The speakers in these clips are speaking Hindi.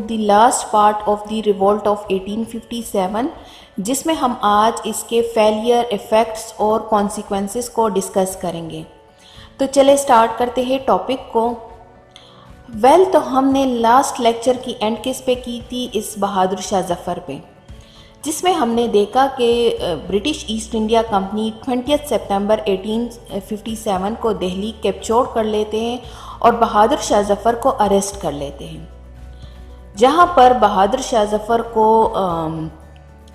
The last part of the revolt of 1857, जिसमें हम आज इसके फेलियर, इफ़ेक्ट्स और कॉन्सिक्वेंसेस को डिस्कस करेंगे। तो चले स्टार्ट करते हैं टॉपिक को। तो हमने लास्ट लेक्चर की एंड किस पे की थी, इस बहादुर शाह जफ़र पे, जिसमें हमने देखा कि ब्रिटिश ईस्ट इंडिया कंपनी 20 सितंबर 1857 को दिल्ली कैप्चर कर लेते हैं और बहादुर शाह जफ़र को अरेस्ट कर लेते हैं। जहां पर बहादुर शाह जफ़र को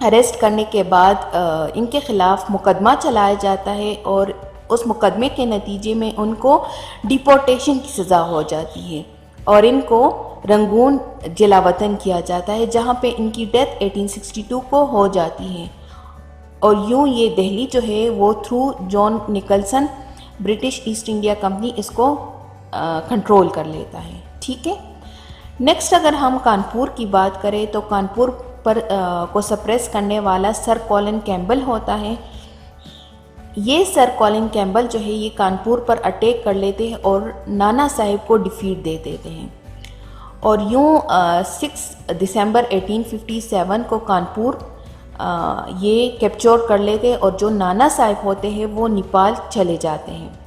अरेस्ट करने के बाद इनके ख़िलाफ़ मुकदमा चलाया जाता है और उस मुकदमे के नतीजे में उनको डिपोर्टेशन की सज़ा हो जाती है और इनको रंगून जलावतन किया जाता है, जहाँ पे इनकी डेथ 1862 को हो जाती है। और यूँ ये दिल्ली जो है वो through John Nicholson British East India Company इसको कंट्रोल कर लेता है। ठीक है। नेक्स्ट अगर हम कानपुर की बात करें तो कानपुर पर को सप्रेस करने वाला सर कॉलिन कैम्पबेल होता है। ये सर कॉलिन कैम्पबेल जो है ये कानपुर पर अटैक कर लेते हैं और नाना साहिब को डिफीट दे देते हैं और यूँ 6 दिसंबर 1857 को कानपुर ये कैप्चर कर लेते हैं और जो नाना साहिब होते हैं वो नेपाल चले जाते हैं।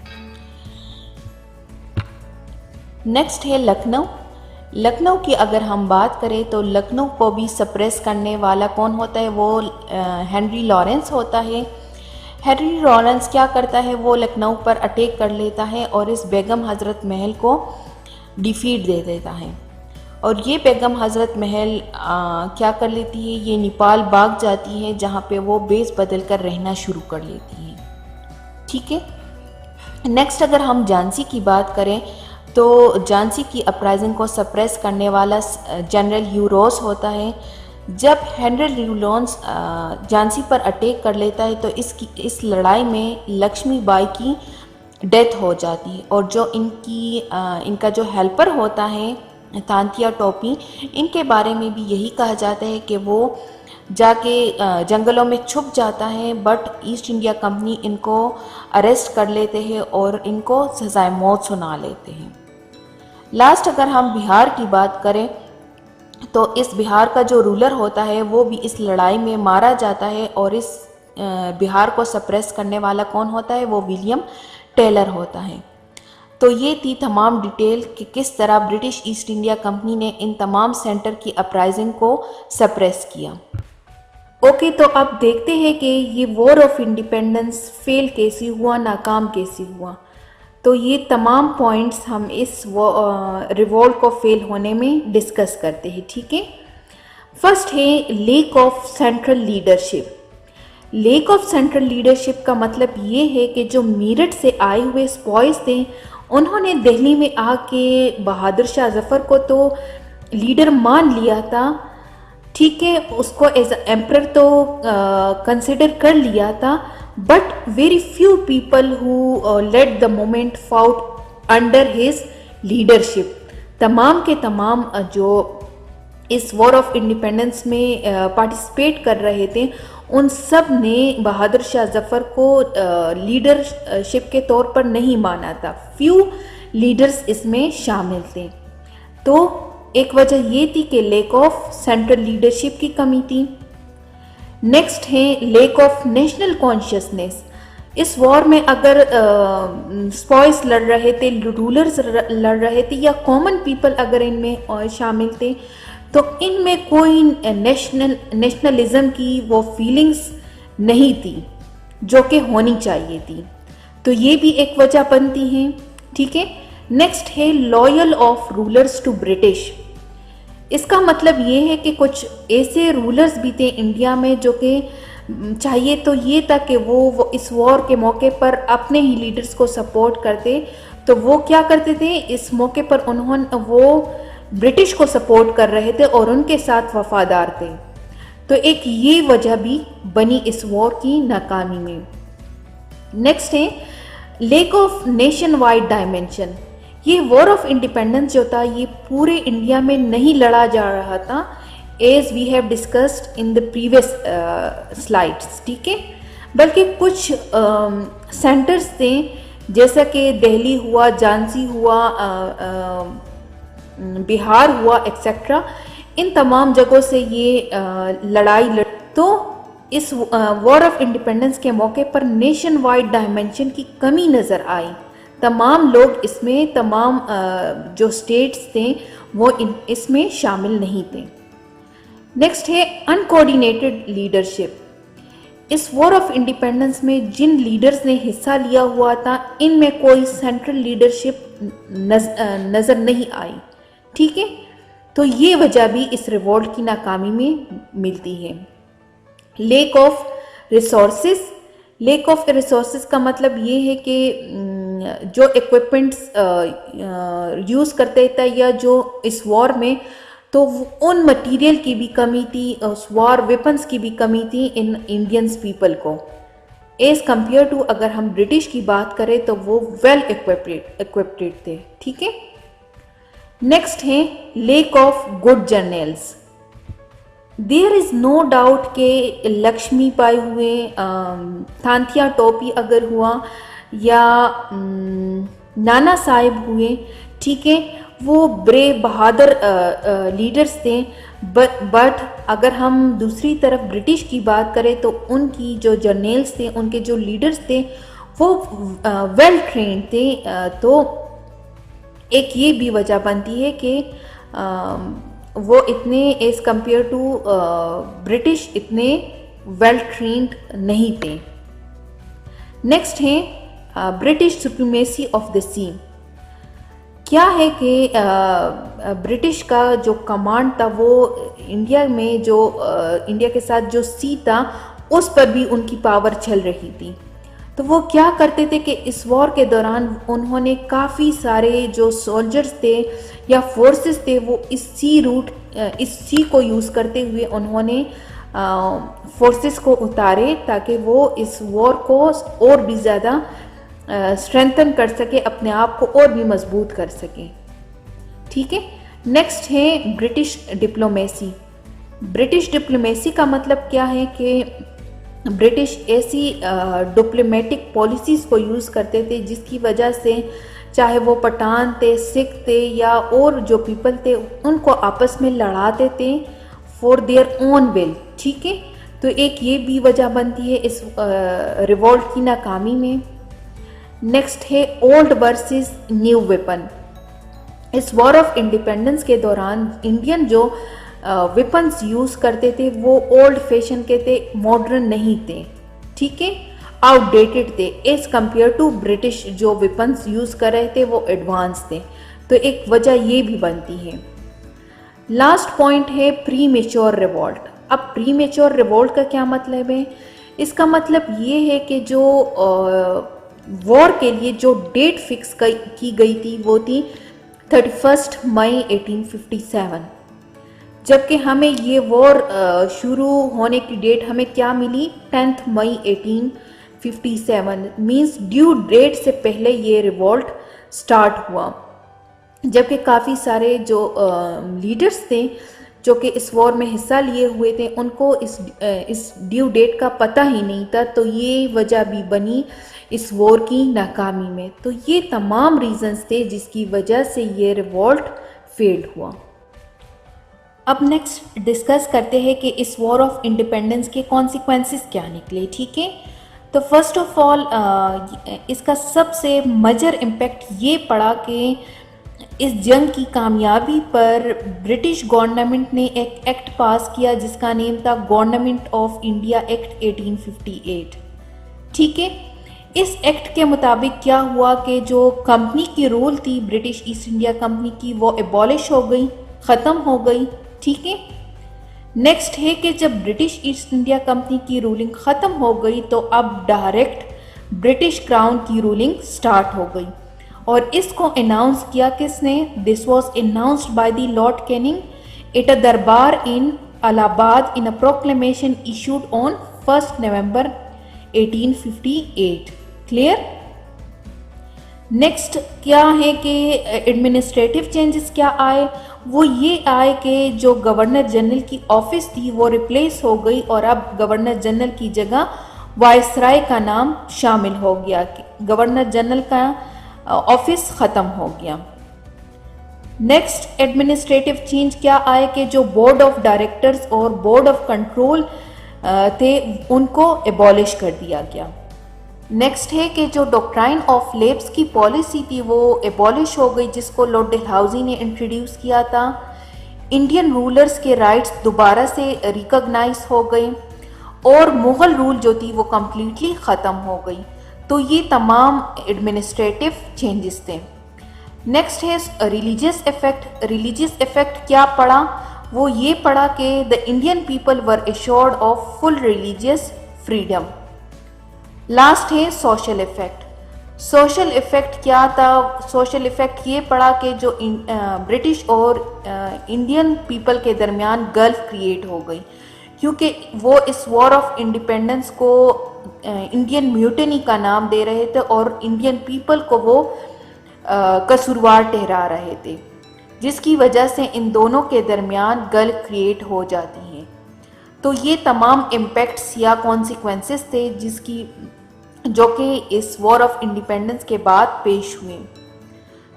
नेक्स्ट है लखनऊ। लखनऊ की अगर हम बात करें तो लखनऊ को भी सप्रेस करने वाला कौन होता है, वो हेनरी लॉरेंस होता है। हेनरी लॉरेंस क्या करता है, वो लखनऊ पर अटैक कर लेता है और इस बेगम हज़रत महल को डिफीट दे देता है और ये बेगम हज़रत महल क्या कर लेती है, ये नेपाल भाग जाती है जहाँ पे वो बेस बदल कर रहना शुरू कर लेती है। ठीक है। नेक्स्ट अगर हम झांसी की बात करें तो झांसी की अपराइजिंग को सप्रेस करने वाला जनरल ह्यू रोज होता है। जब हेनरी ल्यूलॉन्स झांसी पर अटैक कर लेता है तो इस लड़ाई में लक्ष्मीबाई की डेथ हो जाती है और जो इनका जो हेल्पर होता है तांतिया टोपी, इनके बारे में भी यही कहा जाता है कि वो जाके जंगलों में छुप जाता है, बट ईस्ट इंडिया कंपनी इनको अरेस्ट कर लेते हैं और इनको सज़ाए मौत सुना लेते हैं। लास्ट अगर हम बिहार की बात करें तो इस बिहार का जो रूलर होता है वो भी इस लड़ाई में मारा जाता है और इस बिहार को सप्रेस करने वाला कौन होता है, वो विलियम टेलर होता है। तो ये थी तमाम डिटेल कि किस तरह ब्रिटिश ईस्ट इंडिया कंपनी ने इन तमाम सेंटर की अपराइजिंग को सप्रेस किया। ओके, तो अब देखते हैं कि ये वॉर ऑफ इंडिपेंडेंस फेल कैसे हुआ, नाकाम कैसे हुआ। तो ये तमाम पॉइंट्स हम इस रिवोल्ट को फेल होने में डिस्कस करते हैं। ठीक है। फर्स्ट है lack of central leadership. Lack of central leadership का मतलब ये है कि जो मीरठ से आए हुए स्पॉइस थे उन्होंने दिल्ली में आके बहादुर शाह जफ़र को तो लीडर मान लिया था, ठीक है, उसको एज एम्परर तो कंसिडर कर लिया था, but very few people who led the movement fought under his leadership. तमाम के तमाम जो इस वॉर ऑफ इंडिपेंडेंस में पार्टिसिपेट कर रहे थे उन सब ने बहादुर शाह जफ़र को लीडरशिप के तौर पर नहीं माना था। फ्यू लीडर्स इसमें शामिल थे। तो एक वजह ये थी कि लैक ऑफ सेंट्रल लीडरशिप की कमी थी। नेक्स्ट है लैक ऑफ नेशनल कॉन्शियसनेस। इस वॉर में अगर स्पॉइस लड़ रहे थे, रूलर्स लड़ रहे थे या कॉमन पीपल अगर इनमें शामिल थे तो इनमें कोई नेशनलिज्म की वो फीलिंग्स नहीं थी जो कि होनी चाहिए थी। तो ये भी एक वजह बनती है। ठीक है। नेक्स्ट है loyal of rulers to British. इसका मतलब ये है कि कुछ ऐसे रूलर्स भी थे इंडिया में जो कि चाहिए तो ये था कि वो इस वॉर के मौके पर अपने ही लीडर्स को सपोर्ट करते, तो वो क्या करते थे, इस मौके पर वो ब्रिटिश को सपोर्ट कर रहे थे और उनके साथ वफादार थे। तो एक ये वजह भी बनी इस वॉर की नाकामी में। नेक्स्ट है lack of nationwide dimension. ये वॉर ऑफ इंडिपेंडेंस जो था ये पूरे इंडिया में नहीं लड़ा जा रहा था, as we have discussed in the previous slides. ठीक है। बल्कि कुछ सेंटर्स थे जैसा कि दिल्ली हुआ, झांसी हुआ, बिहार हुआ, एक्सेट्रा। इन तमाम जगहों से ये लड़ाई लड़ तो इस वॉर ऑफ इंडिपेंडेंस के मौके पर नेशन वाइड डायमेंशन की कमी नज़र आई। तमाम लोग इसमें, तमाम जो स्टेट्स थे वो इसमें शामिल नहीं थे। नेक्स्ट है अनकोऑर्डिनेटेड लीडरशिप। इस वॉर ऑफ इंडिपेंडेंस में जिन लीडर्स ने हिस्सा लिया हुआ था, इनमें कोई सेंट्रल लीडरशिप नज़र नहीं आई। ठीक है, तो ये वजह भी इस रिवॉल्ट की नाकामी में मिलती है। Lack of resources. Lake of resources का मतलब ये है कि जो इक्विपमेंट्स यूज़ करते थे या जो इस वॉर में, तो उन मटेरियल की भी कमी थी, उस वॉर वेपन्स की भी कमी थी इन इंडियंस पीपल को, एज कंपेयर टू अगर हम ब्रिटिश की बात करें तो वो वेल इक्विप्ड थे। ठीक है, नेक्स्ट है lack of good journals. There is no doubt के लक्ष्मी पाई हुए, थांथिया टोपी अगर हुआ या नाना साहिब हुए, ठीक है, वो ब्रेव बहादुर लीडर्स थे। बट अगर हम दूसरी तरफ ब्रिटिश की बात करें तो उनकी जो जर्नल्स थे, उनके जो लीडर्स थे वो वेल ट्रेंड थे। तो एक ये भी वजह बनती है कि वो इतने एज कंपेयर टू ब्रिटिश इतने वेल ट्रेंड नहीं थे। नेक्स्ट है ब्रिटिश सुप्रीमेसी ऑफ द सी। क्या है कि ब्रिटिश का जो कमांड था वो इंडिया में जो इंडिया के साथ जो सी था उस पर भी उनकी पावर चल रही थी। तो वो क्या करते थे कि इस वॉर के दौरान उन्होंने काफ़ी सारे जो सोल्जर्स थे या फोर्सेस थे वो इस सी को यूज़ करते हुए उन्होंने फोर्सेस को उतारे ताकि वो इस वॉर को और भी ज़्यादा स्ट्रेंथन कर सके, अपने आप को और भी मजबूत कर सके। ठीक है, नेक्स्ट है ब्रिटिश डिप्लोमेसी। ब्रिटिश डिप्लोमेसी का मतलब क्या है कि ब्रिटिश ऐसी डिप्लोमेटिक पॉलिसीज़ को यूज़ करते थे जिसकी वजह से चाहे वो पठान थे, सिख थे या और जो पीपल थे, उनको आपस में लड़ाते थे फॉर देयर ओन विल। ठीक है, तो एक ये भी वजह बनती है इस रिवॉल्ट की नाकामी में। नेक्स्ट है ओल्ड वर्सेस न्यू वेपन। इस वॉर ऑफ इंडिपेंडेंस के दौरान इंडियन जो वेपन्स यूज़ करते थे वो ओल्ड फैशन के थे, मॉडर्न नहीं थे। ठीक है, आउटडेटेड थे एज कंपेयर टू ब्रिटिश जो वेपन्स यूज़ कर रहे थे वो एडवांस थे। तो एक वजह ये भी बनती है। लास्ट पॉइंट है प्री मेच्योर रिवॉल्ट। अब प्री मेच्योर रिवॉल्ट का क्या मतलब है? इसका मतलब ये है कि जो वॉर के लिए जो डेट फिक्स की गई थी वो थी 31 मई 1857, जबकि हमें ये वॉर शुरू होने की डेट हमें क्या मिली 10 मई 1857, मींस ड्यू डेट से पहले ये रिवॉल्ट स्टार्ट हुआ। जबकि काफ़ी सारे जो लीडर्स थे जो कि इस वॉर में हिस्सा लिए हुए थे उनको इस ड्यू डेट का पता ही नहीं था। तो ये वजह भी बनी इस वॉर की नाकामी में। तो ये तमाम रीजंस थे जिसकी वजह से ये रिवॉल्ट फेल्ड हुआ। अब नेक्स्ट डिस्कस करते हैं कि इस वॉर ऑफ इंडिपेंडेंस के कॉन्सिक्वेंसेस क्या निकले। ठीक है, तो फर्स्ट ऑफ ऑल इसका सबसे मेजर इम्पैक्ट ये पड़ा कि इस जंग की कामयाबी पर ब्रिटिश गवर्नमेंट ने एक एक्ट पास किया जिसका नेम था गवर्नमेंट ऑफ इंडिया एक्ट 1858। ठीक है, इस एक्ट के मुताबिक क्या हुआ कि जो कंपनी की रूल थी ब्रिटिश ईस्ट इंडिया कंपनी की वो एबॉलिश हो गई, ख़त्म हो गई। ठीक है, नेक्स्ट है कि जब ब्रिटिश ईस्ट इंडिया कंपनी की रूलिंग ख़त्म हो गई तो अब डायरेक्ट ब्रिटिश क्राउन की रूलिंग स्टार्ट हो गई। और इसको अनाउंस किया किसने? This was announced by the lord Canning at a durbar in Allahabad in a proclamation issued on 1 November 1858। Clear? Next क्या है कि एडमिनिस्ट्रेटिव चेंजेस क्या आए? वो ये आए कि जो गवर्नर जनरल की ऑफिस थी वो रिप्लेस हो गई और अब गवर्नर जनरल की जगह वायसराय का नाम शामिल हो गया। गवर्नर जनरल का ऑफिस ख़त्म हो गया। नेक्स्ट एडमिनिस्ट्रेटिव चेंज क्या आए कि जो बोर्ड ऑफ डायरेक्टर्स और बोर्ड ऑफ कंट्रोल थे उनको एबॉलिश कर दिया गया। नेक्स्ट है कि जो डॉक्ट्राइन ऑफ लेब्स की पॉलिसी थी वो एबॉलिश हो गई, जिसको लॉर्ड डलहौजी ने इंट्रोड्यूस किया था। इंडियन रूलर्स के राइट्स दोबारा से रिकॉग्नाइज हो गए और मुग़ल रूल जो थी वो कम्प्लीटली ख़त्म हो गई। तो ये तमाम एडमिनिस्ट्रेटिव चेंजेस थे। नेक्स्ट है रिलीजियस इफेक्ट। रिलीजियस इफेक्ट क्या पड़ा? वो ये पड़ा कि the Indian people were assured of full religious freedom. Last है सोशल इफेक्ट। सोशल इफेक्ट क्या था? सोशल इफेक्ट ये पड़ा कि जो ब्रिटिश और इंडियन पीपल के दरमियान गल्फ क्रिएट हो गई, क्योंकि वो इस वॉर ऑफ इंडिपेंडेंस को इंडियन म्यूटनी का नाम दे रहे थे और इंडियन पीपल को वो कसूरवार ठहरा रहे थे, जिसकी वजह से इन दोनों के दरमियान गल्फ क्रिएट हो जाती है। तो ये तमाम इम्पैक्ट्स या कॉन्सिक्वेंसेस थे जो कि इस वॉर ऑफ इंडिपेंडेंस के बाद पेश हुए।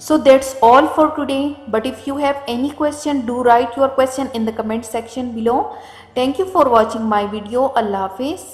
So that's all for today. But if you have any question, do write your question in the comment section below. Thank you for watching my video. Allah Hafiz.